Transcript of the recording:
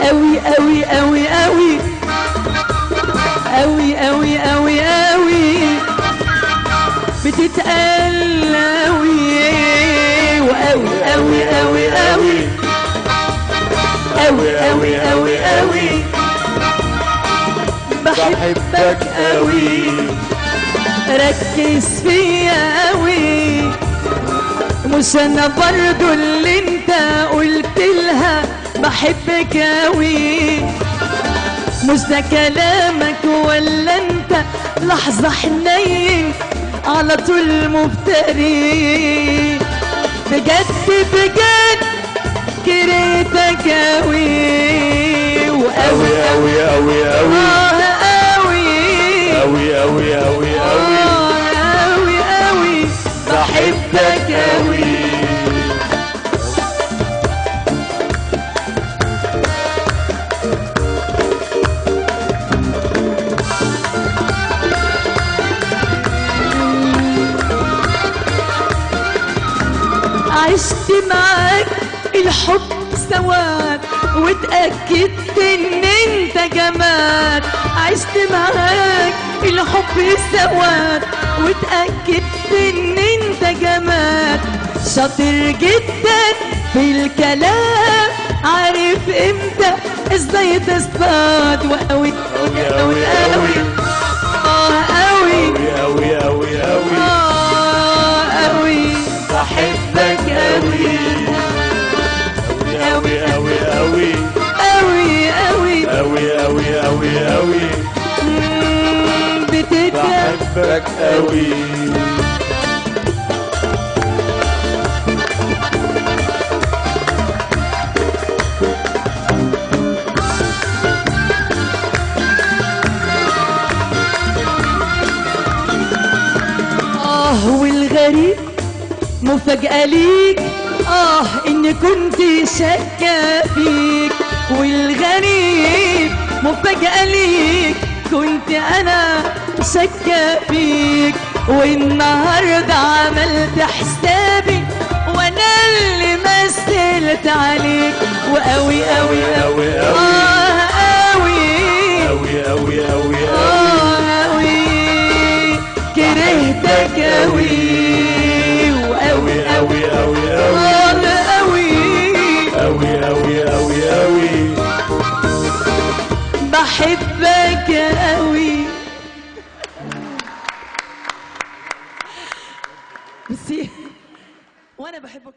أوي أوي أوي أوي أوي أوي أوي أوي بتتقل أوي وأوي أوي أوي أوي أوي أوي أوي أوي بحبك أوي ركز فيا أوي مش أنا برضو اللي انت قلت لها بحبك أوي مش ده كلامك ولا انت لحظة حنين على طول مفتري بجد بجد كرهتك أوي وأوي أوي أوي أوي أوي أوي أوي أوي أوي بحبك أوي عشت معاك الحب سواد واتأكدت ان انت جماد عشت معاك الحب سواد واتأكدت ان انت جماد شاطر جدا في الكلام عارف امتى ازاي تصطاد وقوي قوي قوي قوي قوي قوي قوي قوي قوي بحبك قوي قوي قوي قوي قوي قوي قوي قوي قوي قوي بحبك قوي والغريب مفاجأة ليك إني كنت شاكة فيك والغريب مفاجأة ليك كنت أنا شاكة فيك والنهاردة عملت حسابي وأنا اللي مثلت عليك وقوي قوي قوي قوي قوي قوي قوي قوي كرهتك قوي وقوي قوي قوي قوي قوي قوي قوي قوي بحبك قوي بس وانا بحبك